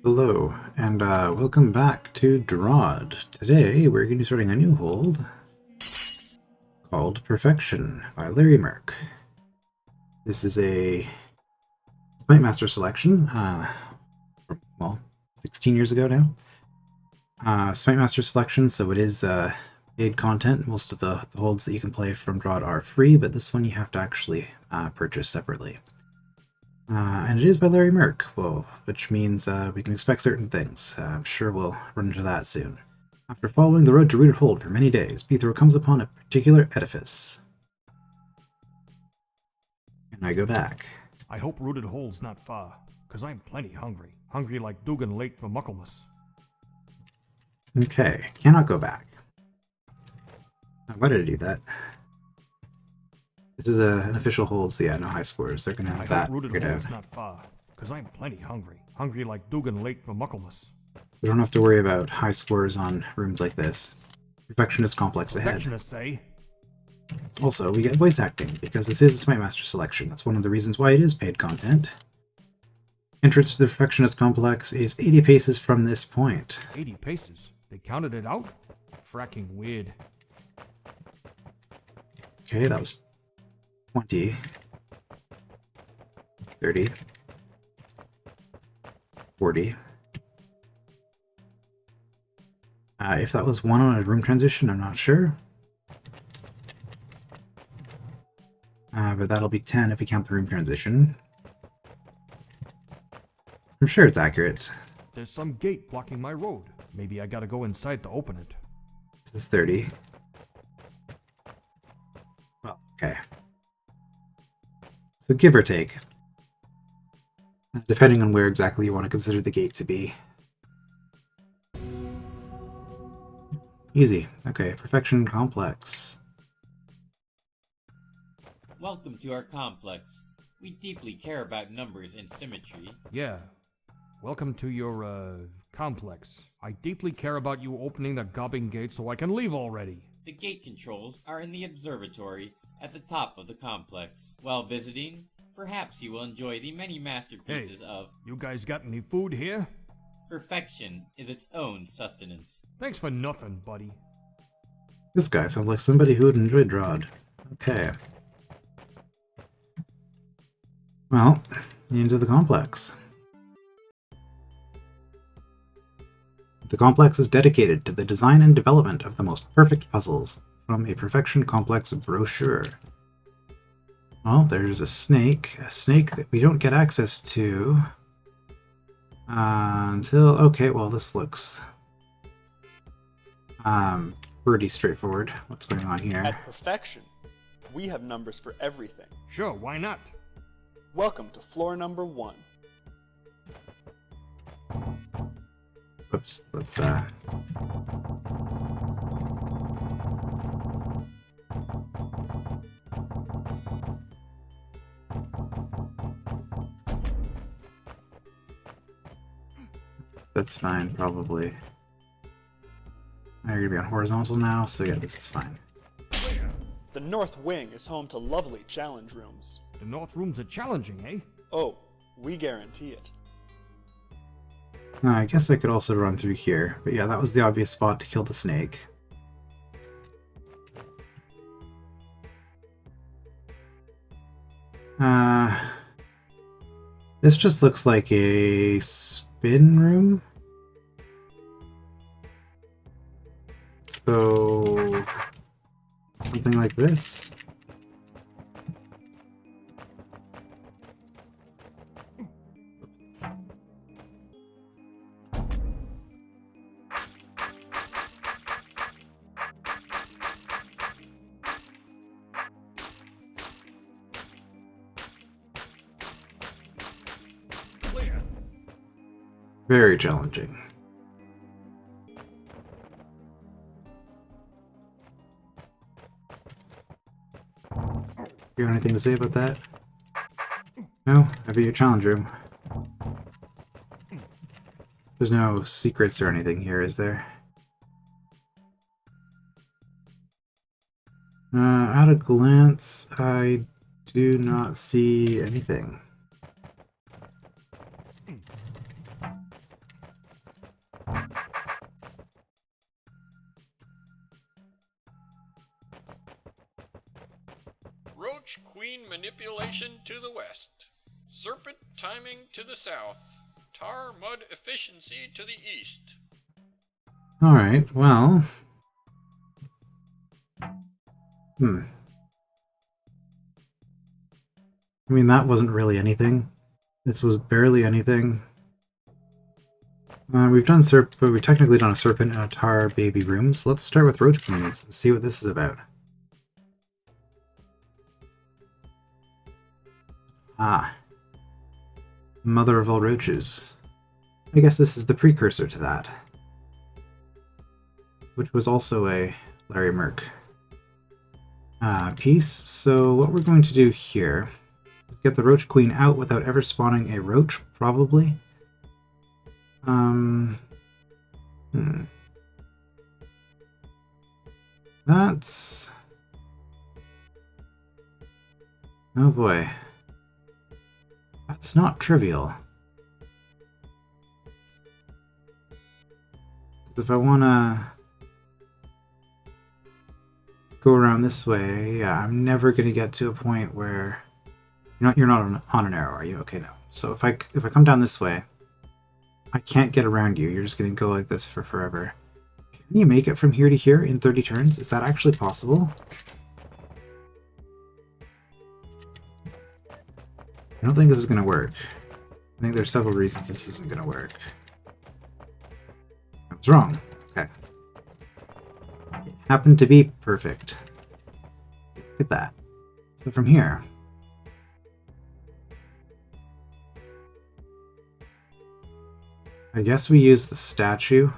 Hello, and welcome back to DROD. Today we're going to be starting a new hold called Perfection by LarryMurk. This is a Smite Master selection, well, 16 years ago now. Smite Master selection, so it is paid content. Most of the holds that you can play from DROD are free, but this one you have to actually purchase separately. And it is by LarryMurk, which means we can expect certain things. I'm sure we'll run into that soon. After following the road to rooted hold for many days, Beethro comes upon a particular edifice. And I go back. I hope rooted hold's not far, cause I'm plenty hungry. Hungry like Dugan late for Mucklemas. Okay, cannot go back. Why did I do that? This is an official hold, so yeah, no high scores. They're gonna have that rooted figured out. hold's not far, cause I'm plenty hungry. Hungry like Dugan late for Mucklemas. So we don't have to worry about high scores on rooms like this. Perfectionist complex ahead. Perfectionists, eh? Also, we get voice acting, because this is a Smite Master selection. That's one of the reasons why it is paid content. Entrance to the Perfectionist complex is 80 paces from this point. 80 paces? They counted it out? Fracking weird. Okay, that was 20, 30, 40. If that was one on a room transition, I'm not sure. But that'll be 10 if we count the room transition. I'm sure it's accurate. There's some gate blocking my road. Maybe I gotta go inside to open it. This is 30. Well, okay. So give or take. Depending on where exactly you want to consider the gate to be. Easy. Okay, Perfection Complex. Welcome to our complex. We deeply care about numbers and symmetry. Yeah. Welcome to your, complex. I deeply care about you opening the gobbing gate so I can leave already. The gate controls are in the observatory at the top of the complex. While visiting, perhaps you will enjoy the many masterpieces of... You guys got any food here? Perfection is its own sustenance. Thanks for nothing, buddy. This guy sounds like somebody who would enjoy DROD. Okay. Well, into the complex. The complex is dedicated to the design and development of the most perfect puzzles from a Perfection Complex brochure. Well, there's a snake that we don't get access to until... Okay, well, this looks pretty straightforward. What's going on here? At Perfection, we have numbers for everything. Sure, why not? Welcome to floor number 1. Oops, let's that's fine, probably. You're gonna be on horizontal now, so yeah, this is fine. The North Wing is home to lovely challenge rooms. The North Rooms are challenging, eh? Oh, we guarantee it. I guess I could also run through here, but yeah, that was the obvious spot to kill the snake. This just looks like a spin room. So, something like this. Very challenging. You have anything to say about that? No? How about your challenge room? There's no secrets or anything here, is there? At a glance, I do not see anything. Roach Queen manipulation to the west. Serpent timing to the south. Tar mud efficiency to the east. Alright, well... I mean, that wasn't really anything. This was barely anything. We've technically done a serpent and a tar baby room, so let's start with roach queens and see what this is about. Ah. Mother of all roaches. I guess this is the precursor to that. Which was also a LarryMurk piece. So what we're going to do here is get the roach queen out without ever spawning a roach, probably. That's... Oh boy. That's not trivial. If I want to go around this way, yeah, I'm never going to get to a point where... You're not on an arrow, are you? Okay, no. So if I come down this way, I can't get around you. You're just going to go like this for forever. Can you make it from here to here in 30 turns? Is that actually possible? I don't think this is going to work. I think there's several reasons this isn't going to work. I was wrong. Okay. It happened to be perfect. Look at that. So from here... I guess we use the statue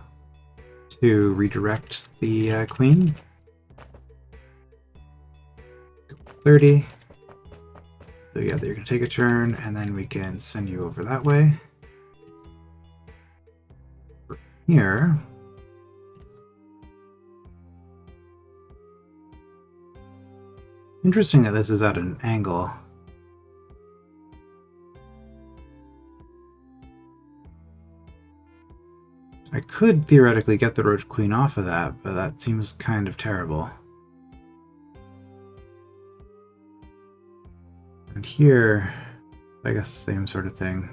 to redirect the queen. 30. So yeah, you're going to take a turn, and then we can send you over that way. Here... Interesting that this is at an angle. I could theoretically get the roach queen off of that, but that seems kind of terrible. And here, I guess same sort of thing.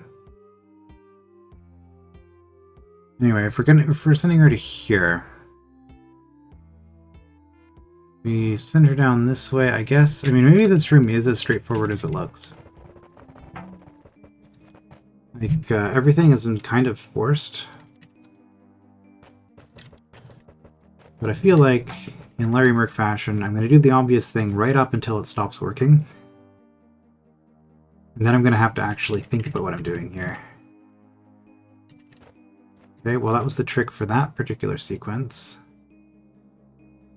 Anyway, if we're sending her to here, we send her down this way, I guess. I mean, maybe this room is as straightforward as it looks. Like, everything isn't kind of forced. But I feel like, in LarryMurk fashion, I'm going to do the obvious thing right up until it stops working. And then I'm going to have to actually think about what I'm doing here. Okay, well that was the trick for that particular sequence.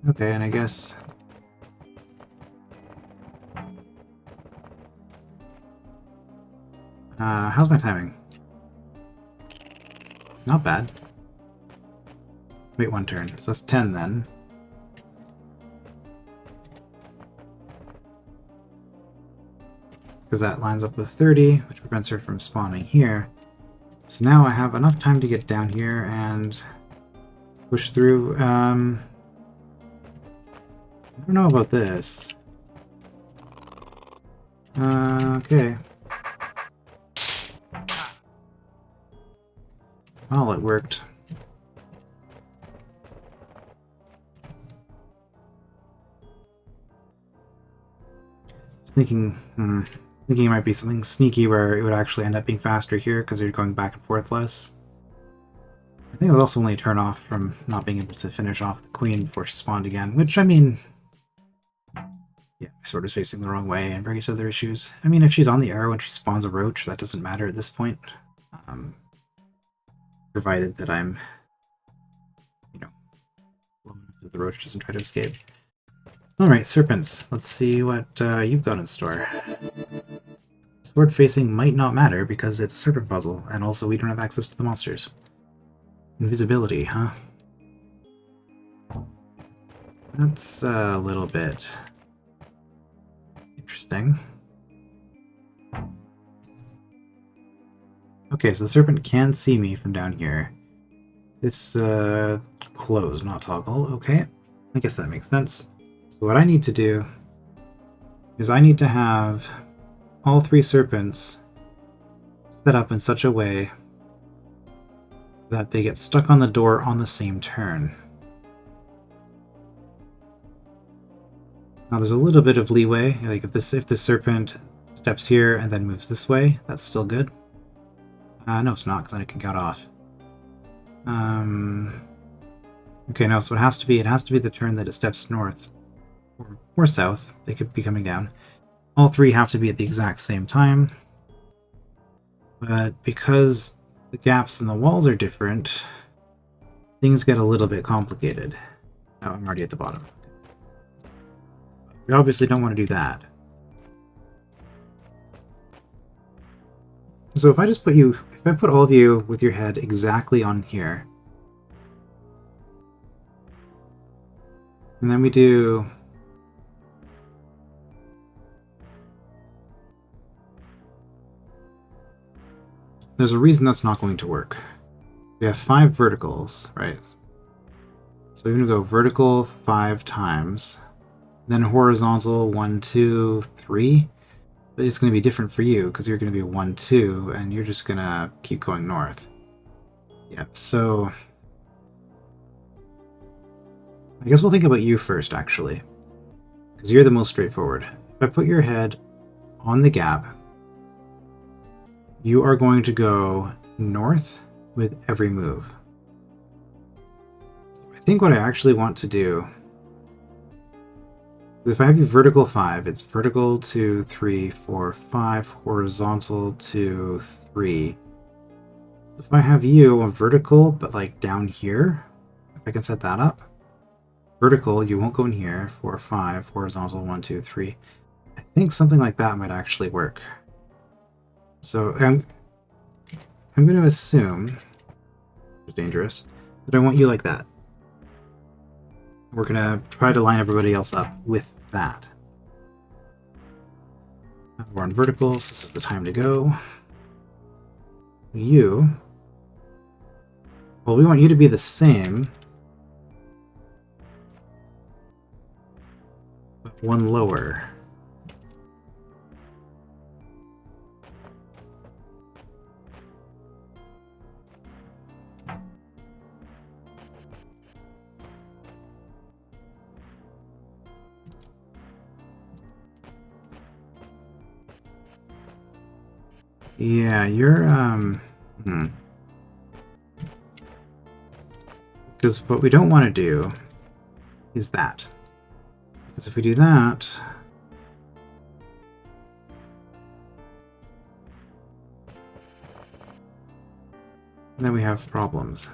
Okay, and I guess... how's my timing? Not bad. Wait one turn, so that's 10 then. Because that lines up with 30, which prevents her from spawning here. So now I have enough time to get down here and push through. I don't know about this. Okay. Well, it worked. Thinking it might be something sneaky where it would actually end up being faster here because you're going back and forth less. I think it would also only turn off from not being able to finish off the queen before she spawned again, which, I mean... Yeah, my sword is facing the wrong way and various other issues. I mean, if she's on the arrow and she spawns a roach, that doesn't matter at this point. Provided that I'm, you know, that the roach doesn't try to escape. Alright, serpents. Let's see what you've got in store. Sword facing might not matter because it's a serpent puzzle, and also we don't have access to the monsters. Invisibility, huh? That's a little bit interesting. Okay, so the serpent can see me from down here. This, close, not toggle. Okay, I guess that makes sense. So what I need to do is I need to have all 3 serpents set up in such a way that they get stuck on the door on the same turn. Now there's a little bit of leeway, like if the serpent steps here and then moves this way, that's still good. No, it's not, because then it can cut off. Okay, no, so it has to be the turn that it steps north or south. They could be coming down. All 3 have to be at the exact same time. But because the gaps in the walls are different, things get a little bit complicated. Oh, I'm already at the bottom. We obviously don't want to do that. So if I just if I put all of you with your head exactly on here, and then we do there's a reason that's not going to work. We have 5 verticals, right? So we're going to go vertical 5 times, then horizontal 1, 2, 3. But it's going to be different for you because you're going to be 1, 2, and you're just going to keep going north. Yep, so I guess we'll think about you first, actually, because you're the most straightforward. If I put your head on the gap, you are going to go north with every move. So I think what I actually want to do, if I have you vertical 5, it's vertical 2, 3, 4, 5, horizontal 2, 3. If I have you on vertical, but like down here, if I can set that up, vertical, you won't go in here, 4, 5, horizontal 1, 2, 3. I think something like that might actually work. So I'm going to assume, it's dangerous, that I want you like that. We're going to try to line everybody else up with that. We're on verticals, this is the time to go. You, well, we want you to be the same, but 1 lower. Yeah, you're, Because what we don't want to do is that. Because if we do that, then we have problems.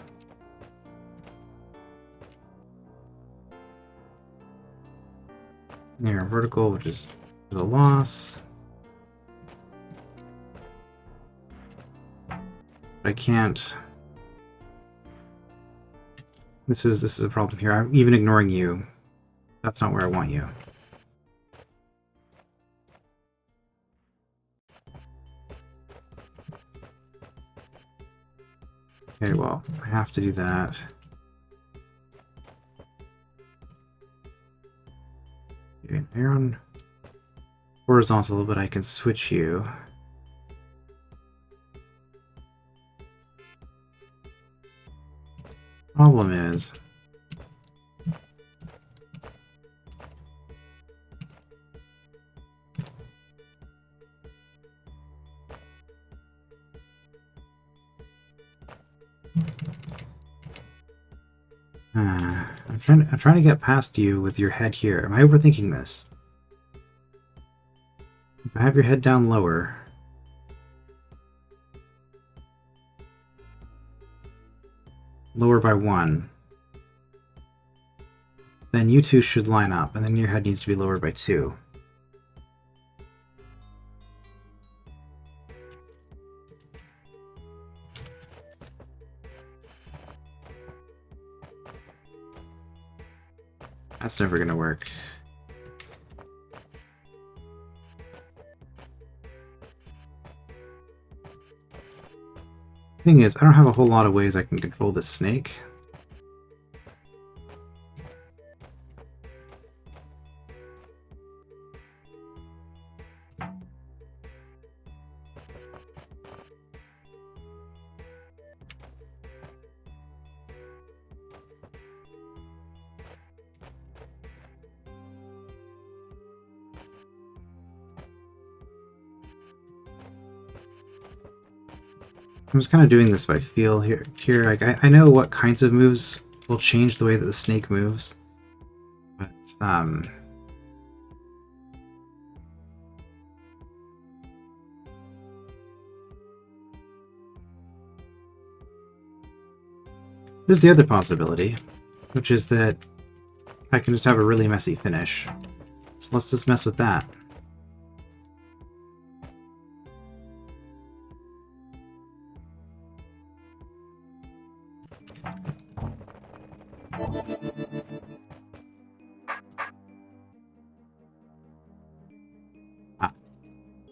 Near vertical, which is a loss. I can't. This is a problem here. I'm even ignoring you. That's not where I want you. Okay, well, I have to do that. You're on horizontal, but I can switch you. Problem is, I'm trying to get past you with your head here. Am I overthinking this? If I have your head down lower, lower by 1, then you 2 should line up, and then your head needs to be lower by 2. That's never gonna work. Thing is, I don't have a whole lot of ways I can control this snake. I'm just kind of doing this by feel here. Like, I know what kinds of moves will change the way that the snake moves. But, there's the other possibility, which is that I can just have a really messy finish. So let's just mess with that.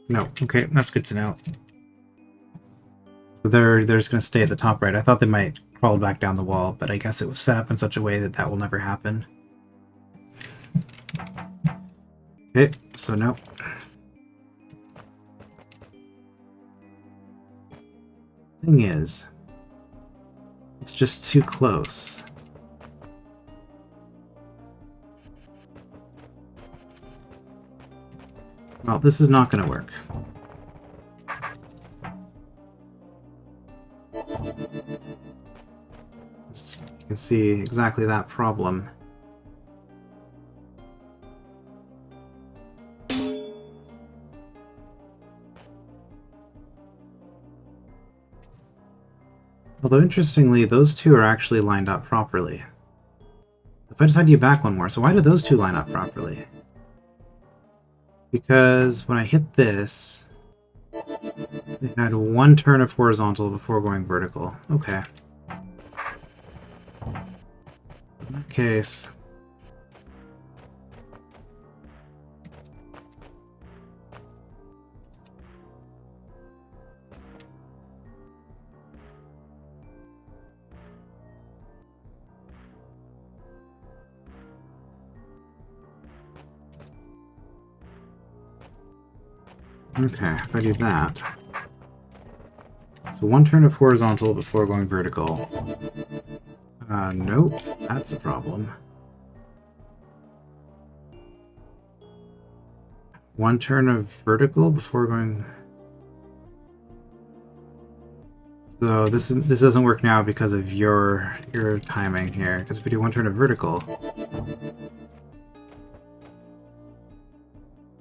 No, okay, that's good to know. So they're just going to stay at the top right. I thought they might crawl back down the wall, but I guess it was set up in such a way that that will never happen. Okay, so no. Thing is, it's just too close. Well, this is not going to work. You can see exactly that problem. Although, interestingly, those two are actually lined up properly. If I decide to get back one more, so why do those two line up properly? Because when I hit this, it had one turn of horizontal before going vertical. Okay. In that case... Okay, if I do that... So one turn of horizontal before going vertical. Nope, that's a problem. One turn of vertical before going... So this doesn't work now because of your timing here. Because if we do one turn of vertical,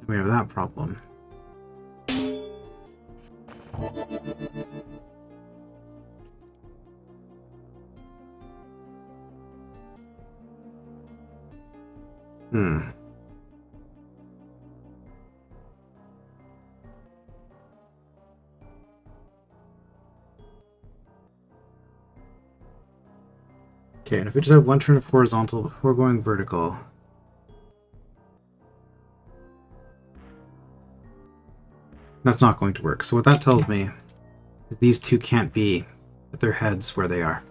we have that problem. Okay, and if we just have one turn of horizontal before going vertical... That's not going to work. So what that tells me is these two can't be with their heads where they are.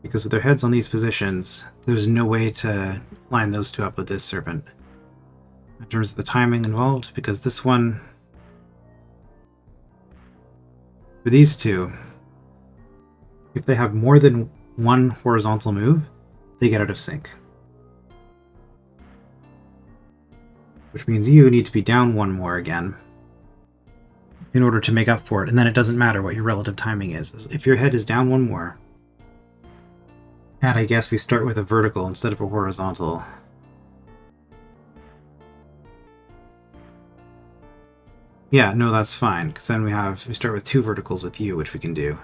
Because with their heads on these positions, there's no way to line those two up with this serpent. In terms of the timing involved, because this one... For these two, if they have more than one horizontal move, they get out of sync. Which means you need to be down one more again in order to make up for it, and then it doesn't matter what your relative timing is. If your head is down one more, and I guess we start with a vertical instead of a horizontal. Yeah, no, that's fine, because then we start with two verticals with you, which we can do.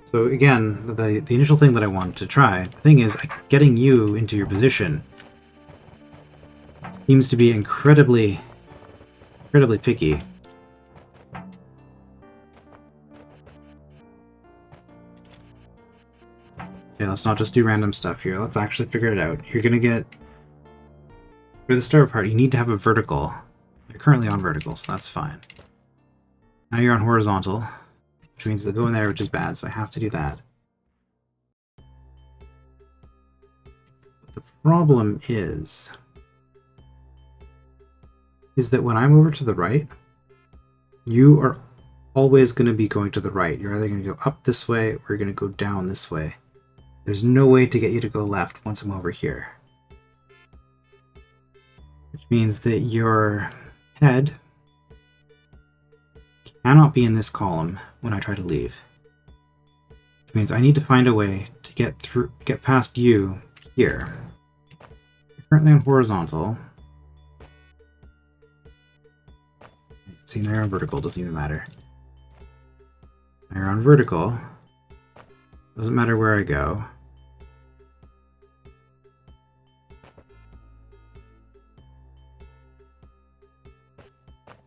So again, the initial thing that I wanted to try, the thing is, getting you into your position seems to be incredibly picky. Okay, let's not just do random stuff here. Let's actually figure it out. You're gonna get... For the start part, you need to have a vertical. You're currently on vertical, so that's fine. Now you're on horizontal, which means they'll go in there, which is bad, so I have to do that. The problem is that when I'm over to the right, you are always going to be going to the right. You're either going to go up this way or you're going to go down this way. There's no way to get you to go left once I'm over here. Which means that your head cannot be in this column when I try to leave. Which means I need to find a way to get past you here. You're currently on horizontal. See, now you're on vertical, doesn't even matter. Now you're on vertical. Doesn't matter where I go.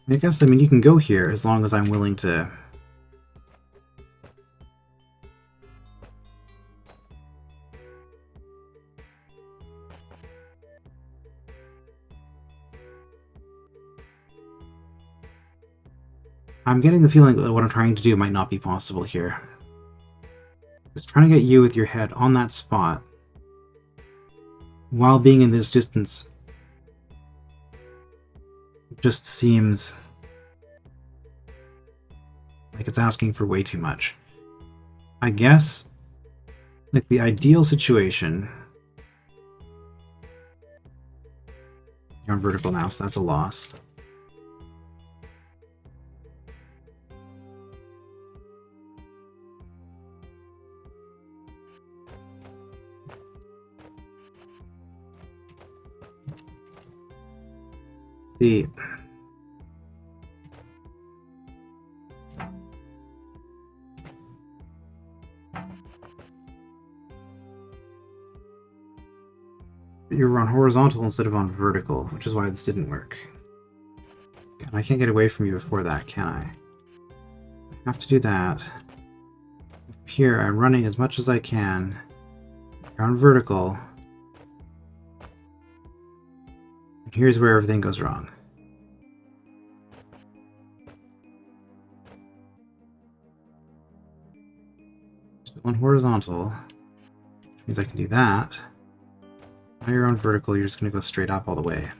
I guess, I mean, you can go here as long as I'm willing to... I'm getting the feeling that what I'm trying to do might not be possible here. Just trying to get you with your head on that spot while being in this distance just seems like it's asking for way too much. I guess, like, the ideal situation... You're on vertical now, so that's a loss. See... You were on horizontal instead of on vertical, which is why this didn't work. And I can't get away from you before that, can I? I have to do that. Here, I'm running as much as I can. You're on vertical. And here's where everything goes wrong. Still on horizontal, which means I can do that. Now you're on vertical, you're just going to go straight up all the way.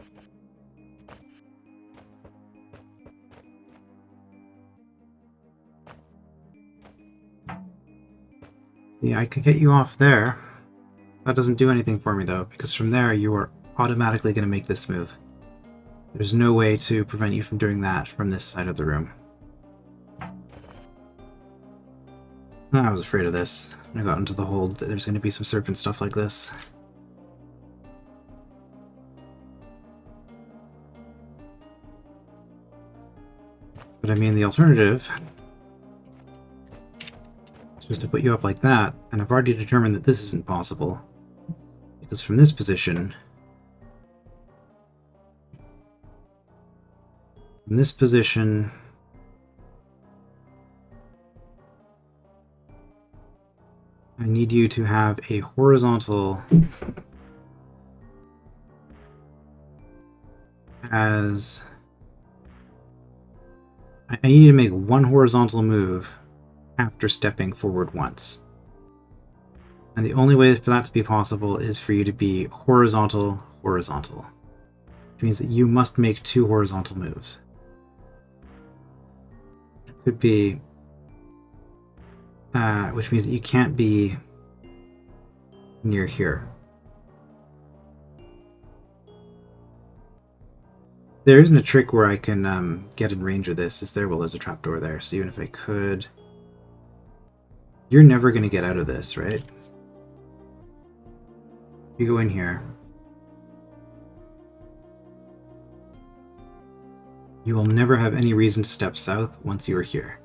See, I could get you off there. That doesn't do anything for me though, because from there you are automatically going to make this move. There's no way to prevent you from doing that from this side of the room. I was afraid of this. When I got into the hold that there's going to be some serpent stuff like this. But I mean, the alternative is just to put you up like that, and I've already determined that this isn't possible. Because from this position... From this position... I need you to have a horizontal as... I need to make one horizontal move after stepping forward once. And the only way for that to be possible is for you to be horizontal, horizontal. Which means that you must make 2 horizontal moves. It could be... which means that you can't be near here. There isn't a trick where I can get in range of this, is there? Well, there's a trapdoor there, so even if I could... You're never going to get out of this, right? You go in here. You will never have any reason to step south once you are here.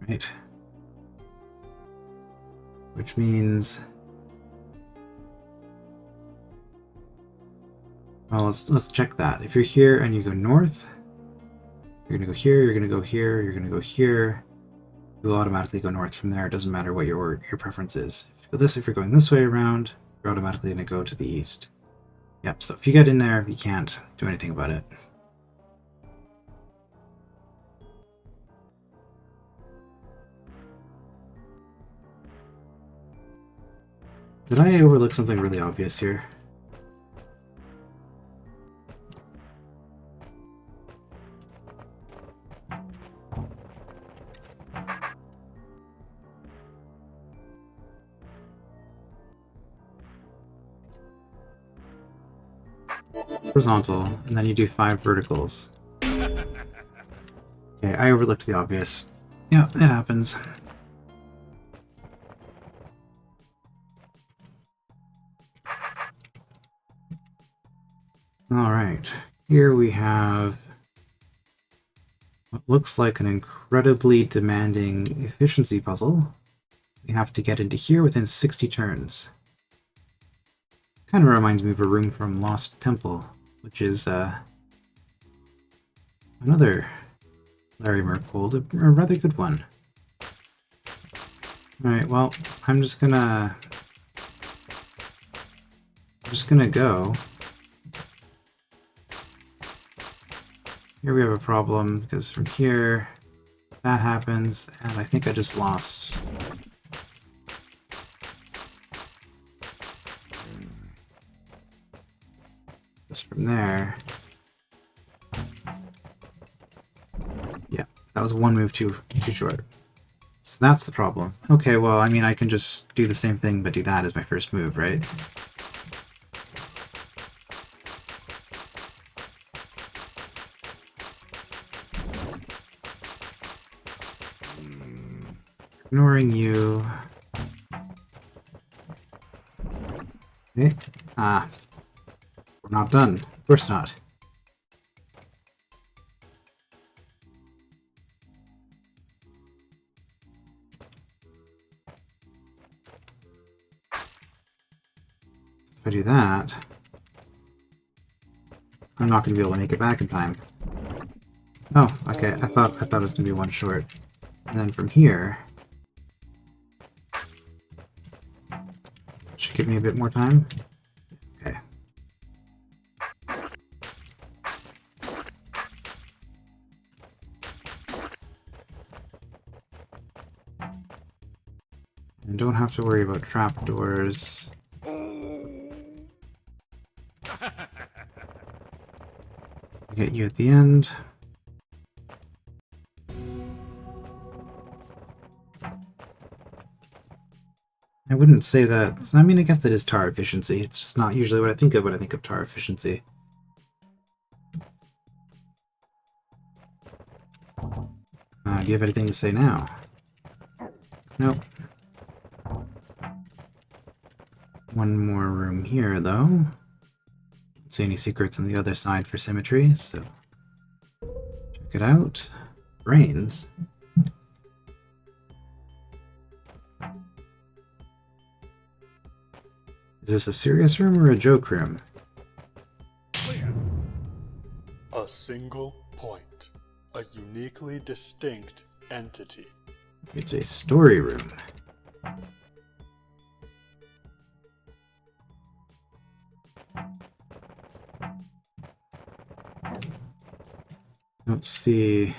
Right? Which means... Well, let's check that. If you're here and you go north, you're gonna go here, you're gonna go here, you're gonna go here. You'll automatically go north from there. It doesn't matter what your preference is. If you're going this way around, you're automatically gonna go to the east. Yep, so if you get in there, you can't do anything about it. Did I overlook something really obvious here? Horizontal, and then you do 5 verticals. Okay, I overlooked the obvious. Yeah, it happens. Alright, here we have what looks like an incredibly demanding efficiency puzzle. We have to get into here within 60 turns. Kind of reminds me of a room from Lost Temple, which is another LarryMurk hold, a rather good one. Alright, well, I'm just gonna go. Here we have a problem, because from here, that happens, and I think I just lost. Just from there. Yeah, that was one move too short. So that's the problem. Okay, well, I mean, I can just do the same thing, but do that as my first move, right? Ignoring you. Okay. Ah. We're not done. Of course not. If I do that, I'm not going to be able to make it back in time. Oh, okay. I thought it was going to be one short. And then from here, should give me a bit more time. Okay. And don't have to worry about trapdoors. Get you at the end. I wouldn't say that. I mean, I guess that is tar efficiency. It's just not usually what I think of when I think of tar efficiency. Do you have anything to say now? Nope. One more room here, though. Don't see any secrets on the other side for symmetry, so check it out. Brains. Is this a serious room or a joke room? A single point. A uniquely distinct entity. It's a story room. Don't see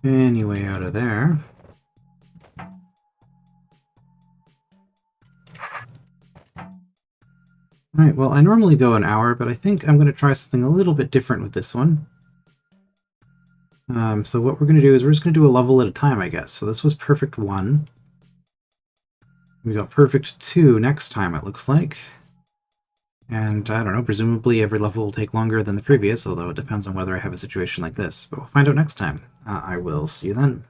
any way out of there. Alright, well, I normally go an hour, but I think I'm going to try something a little bit different with this one. So what we're going to do is we're just going to do a level at a time, I guess. So this was Perfect 1. We got Perfect 2 next time, it looks like. And, I don't know, presumably every level will take longer than the previous, although it depends on whether I have a situation like this. But we'll find out next time. I will see you then.